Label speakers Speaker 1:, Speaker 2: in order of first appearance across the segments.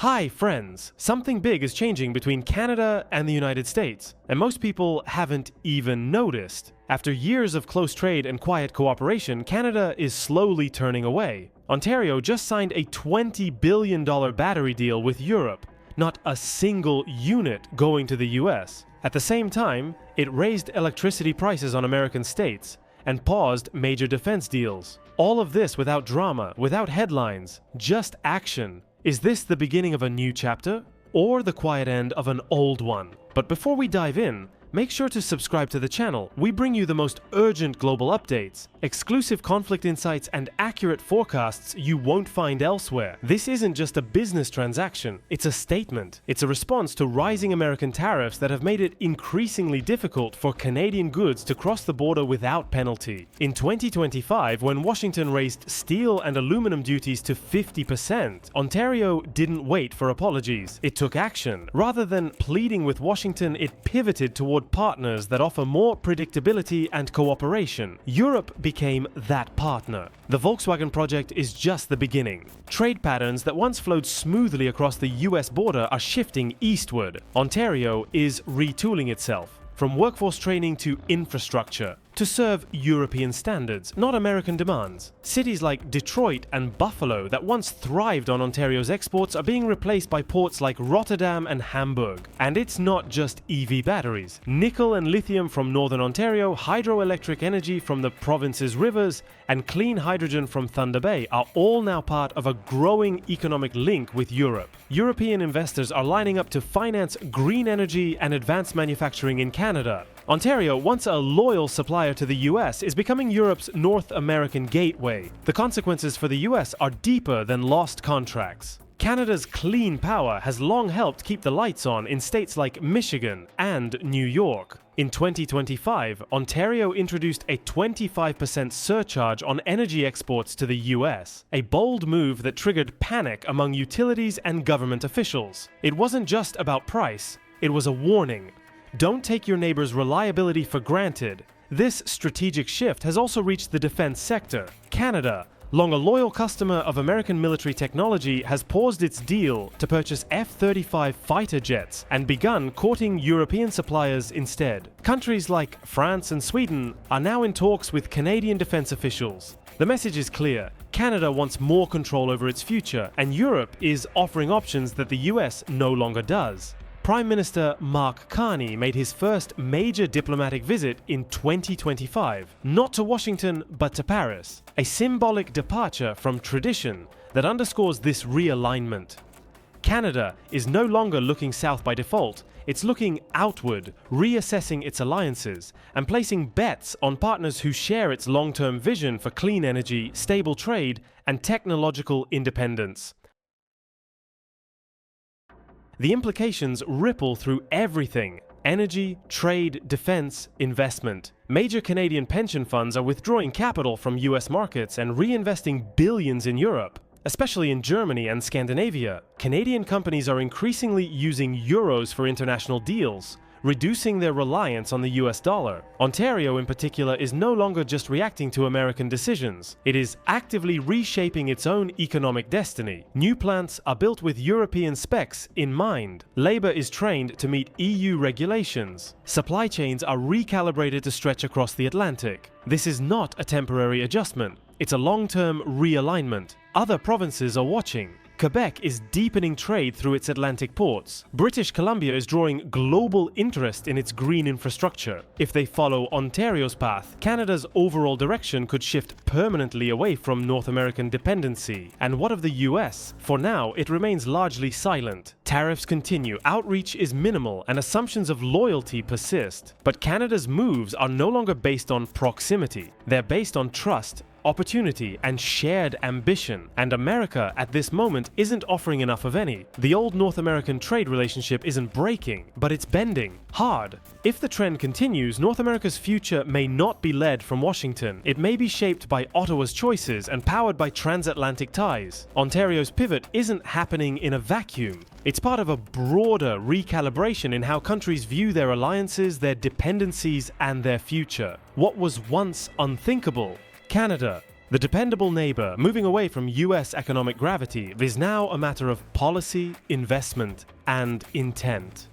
Speaker 1: Hi friends! Something big is changing between Canada and the United States, and most people haven't even noticed. After years of close trade and quiet cooperation, Canada is slowly turning away. Ontario just signed a $20 billion battery deal with Europe, not a single unit going to the US. At the same time, it raised electricity prices on American states and paused major defense deals. All of this without drama, without headlines, just action. Is this the beginning of a new chapter, or the quiet end of an old one? But before we dive in, make sure to subscribe to the channel. We bring you the most urgent global updates, exclusive conflict insights, and accurate forecasts you won't find elsewhere. This isn't just a business transaction, it's a statement. It's a response to rising American tariffs that have made it increasingly difficult for Canadian goods to cross the border without penalty. In 2025, when Washington raised steel and aluminum duties to 50%, Ontario didn't wait for apologies. It took action. Rather than pleading with Washington, it pivoted toward partners that offer more predictability and cooperation. Europe became that partner. The Volkswagen project is just the beginning. Trade patterns that once flowed smoothly across the US border are shifting eastward. Ontario is retooling itself, from workforce training to infrastructure, to serve European standards, not American demands. Cities like Detroit and Buffalo that once thrived on Ontario's exports are being replaced by ports like Rotterdam and Hamburg. And it's not just EV batteries. Nickel and lithium from Northern Ontario, hydroelectric energy from the province's rivers, and clean hydrogen from Thunder Bay are all now part of a growing economic link with Europe. European investors are lining up to finance green energy and advanced manufacturing in Canada. Ontario, once a loyal supplier to the US, is becoming Europe's North American gateway. The consequences for the US are deeper than lost contracts. Canada's clean power has long helped keep the lights on in states like Michigan and New York. In 2025, Ontario introduced a 25% surcharge on energy exports to the US, a bold move that triggered panic among utilities and government officials. It wasn't just about price, it was a warning. Don't take your neighbor's reliability for granted. This strategic shift has also reached the defense sector. Canada, long a loyal customer of American military technology, has paused its deal to purchase F-35 fighter jets and begun courting European suppliers instead. Countries like France and Sweden are now in talks with Canadian defense officials. The message is clear. Canada wants more control over its future, and Europe is offering options that the US no longer does. Prime Minister Mark Carney made his first major diplomatic visit in 2025, not to Washington but to Paris, a symbolic departure from tradition that underscores this realignment. Canada is no longer looking south by default, it's looking outward, reassessing its alliances, and placing bets on partners who share its long-term vision for clean energy, stable trade, and technological independence. The implications ripple through everything: energy, trade, defense, investment. Major Canadian pension funds are withdrawing capital from US markets and reinvesting billions in Europe. Especially in Germany and Scandinavia, Canadian companies are increasingly using euros for international deals, reducing their reliance on the US dollar. Ontario in particular is no longer just reacting to American decisions. It is actively reshaping its own economic destiny. New plants are built with European specs in mind. Labor is trained to meet EU regulations. Supply chains are recalibrated to stretch across the Atlantic. This is not a temporary adjustment. It's a long-term realignment. Other provinces are watching. Quebec is deepening trade through its Atlantic ports. British Columbia is drawing global interest in its green infrastructure. If they follow Ontario's path, Canada's overall direction could shift permanently away from North American dependency. And what of the US? For now, it remains largely silent. Tariffs continue, outreach is minimal, and assumptions of loyalty persist. But Canada's moves are no longer based on proximity. They're based on trust, opportunity, and shared ambition. And America, at this moment, isn't offering enough of any. The old North American trade relationship isn't breaking, but it's bending hard. If the trend continues, North America's future may not be led from Washington. It may be shaped by Ottawa's choices and powered by transatlantic ties. Ontario's pivot isn't happening in a vacuum. It's part of a broader recalibration in how countries view their alliances, their dependencies, and their future. What was once unthinkable, Canada, The dependable neighbor moving away from US economic gravity is now a matter of policy, investment, and intent.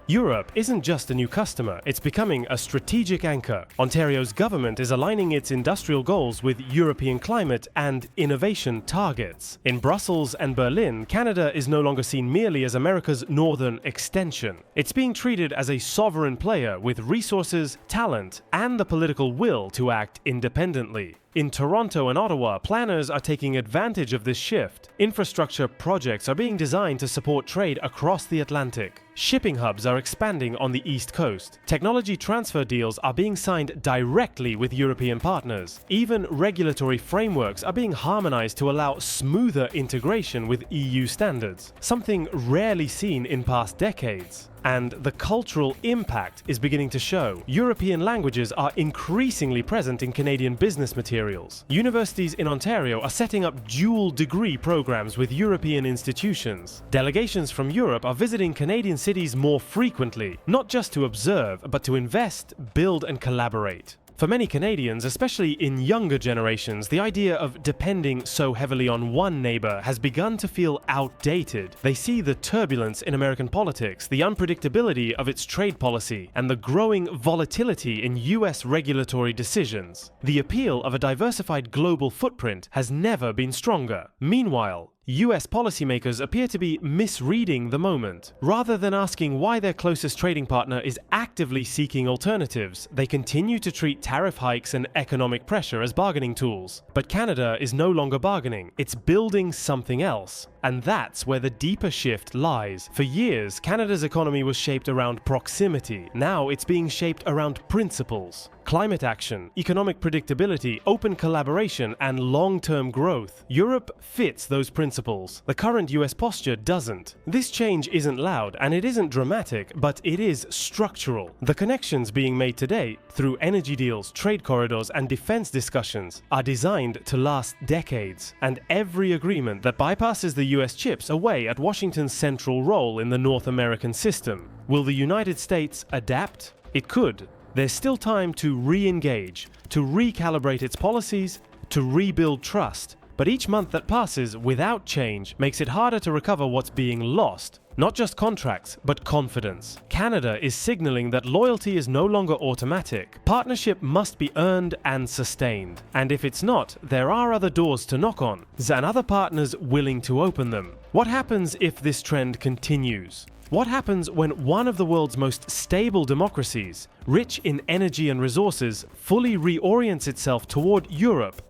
Speaker 1: Europe isn't just a new customer, it's becoming a strategic anchor. Ontario's government is aligning its industrial goals with European climate and innovation targets. In Brussels and Berlin, Canada is no longer seen merely as America's northern extension. It's being treated as a sovereign player with resources, talent, and the political will to act independently. In Toronto and Ottawa, planners are taking advantage of this shift. Infrastructure projects are being designed to support trade across the Atlantic. Shipping hubs are expanding on the East Coast. Technology transfer deals are being signed directly with European partners. Even regulatory frameworks are being harmonized to allow smoother integration with EU standards, something rarely seen in past decades. And the cultural impact is beginning to show. European languages are increasingly present in Canadian business materials. Universities in Ontario are setting up dual degree programs with European institutions. Delegations from Europe are visiting Canadian cities more frequently, not just to observe, but to invest, build, and collaborate. For many Canadians, especially in younger generations, the idea of depending so heavily on one neighbor has begun to feel outdated. They see the turbulence in American politics, the unpredictability of its trade policy, and the growing volatility in US regulatory decisions. The appeal of a diversified global footprint has never been stronger. Meanwhile, US policymakers appear to be misreading the moment. Rather than asking why their closest trading partner is actively seeking alternatives, they continue to treat tariff hikes and economic pressure as bargaining tools. But Canada is no longer bargaining, it's building something else. And that's where the deeper shift lies. For years, Canada's economy was shaped around proximity. Now it's being shaped around principles. Climate action, economic predictability, open collaboration, and long-term growth. Europe fits those principles. The current US posture doesn't. This change isn't loud and it isn't dramatic, but it is structural. The connections being made today, through energy deals, trade corridors, and defense discussions, are designed to last decades. And every agreement that bypasses the US chips away at Washington's central role in the North American system. Will the United States adapt? It could. There's still time to re-engage, to recalibrate its policies, to rebuild trust. But each month that passes without change makes it harder to recover what's being lost. Not just contracts, but confidence. Canada is signaling that loyalty is no longer automatic. Partnership must be earned and sustained. And if it's not, there are other doors to knock on, and other partners willing to open them. What happens if this trend continues? What happens when one of the world's most stable democracies, rich in energy and resources, fully reorients itself toward Europe,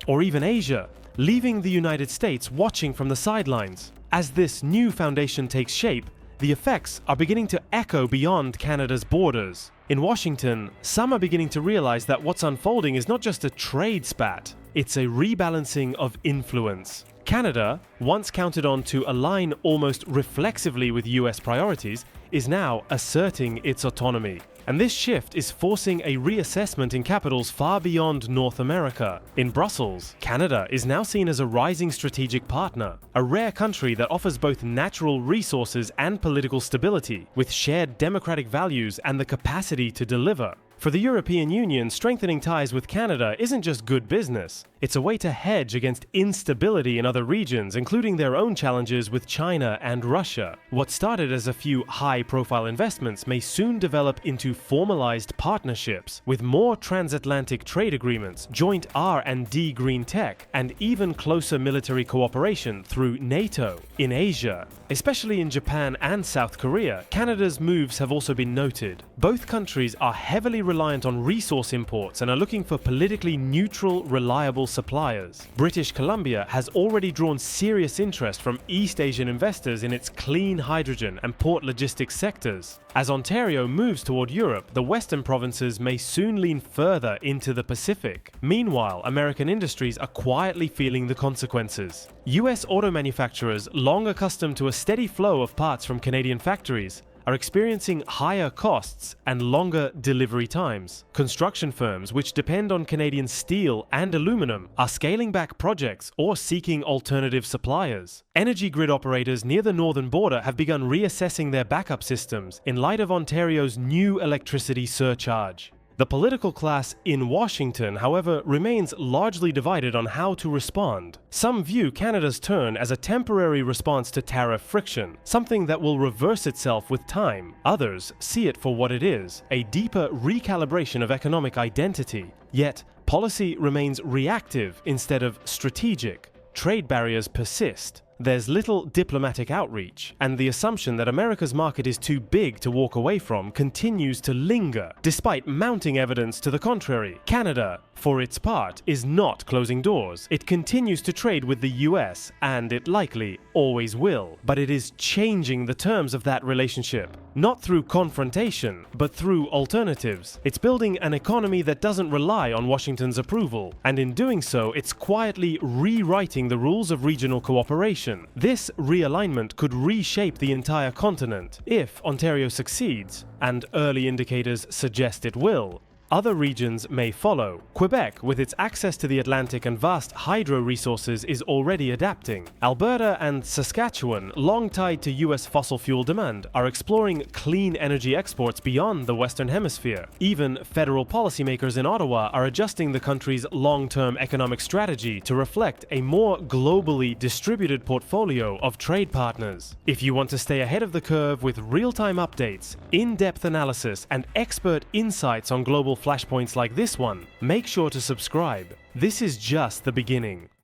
Speaker 1: or even Asia, leaving the United States watching from the sidelines? As this new foundation takes shape, the effects are beginning to echo beyond Canada's borders. In Washington, some are beginning to realize that what's unfolding is not just a trade spat, it's a rebalancing of influence. Canada, once counted on to align almost reflexively with US priorities, is now asserting its autonomy. And this shift is forcing a reassessment in capitals far beyond North America. In Brussels, Canada is now seen as a rising strategic partner, a rare country that offers both natural resources and political stability, with shared democratic values and the capacity to deliver. For the European Union, strengthening ties with Canada isn't just good business. It's a way to hedge against instability in other regions, including their own challenges with China and Russia. What started as a few high-profile investments may soon develop into formalized partnerships, with more transatlantic trade agreements, joint R&D green tech, and even closer military cooperation through NATO. In Asia, especially in Japan and South Korea, Canada's moves have also been noted. Both countries are heavily reliant on resource imports and are looking for politically neutral, reliable suppliers. British Columbia has already drawn serious interest from East Asian investors in its clean hydrogen and port logistics sectors. As Ontario moves toward Europe, the western provinces may soon lean further into the Pacific. Meanwhile, American industries are quietly feeling the consequences. US auto manufacturers, long accustomed to a steady flow of parts from Canadian factories, are experiencing higher costs and longer delivery times. Construction firms, which depend on Canadian steel and aluminum, are scaling back projects or seeking alternative suppliers. Energy grid operators near the northern border have begun reassessing their backup systems in light of Ontario's new electricity surcharge. The political class in Washington, however, remains largely divided on how to respond. Some view Canada's turn as a temporary response to tariff friction, something that will reverse itself with time. Others see it for what it is, a deeper recalibration of economic identity. Yet, policy remains reactive instead of strategic. Trade barriers persist. There's little diplomatic outreach, and the assumption that America's market is too big to walk away from continues to linger, despite mounting evidence to the contrary. Canada, for its part, is not closing doors. It continues to trade with the US, and it likely always will. But it is changing the terms of that relationship, not through confrontation, but through alternatives. It's building an economy that doesn't rely on Washington's approval, and in doing so, it's quietly rewriting the rules of regional cooperation. This realignment could reshape the entire continent if Ontario succeeds, and early indicators suggest it will. Other regions may follow. Quebec, with its access to the Atlantic and vast hydro resources, is already adapting. Alberta and Saskatchewan, long tied to US fossil fuel demand, are exploring clean energy exports beyond the Western Hemisphere. Even federal policymakers in Ottawa are adjusting the country's long-term economic strategy to reflect a more globally distributed portfolio of trade partners. If you want to stay ahead of the curve with real-time updates, in-depth analysis, and expert insights on global flashpoints like this one, make sure to subscribe. This is just the beginning.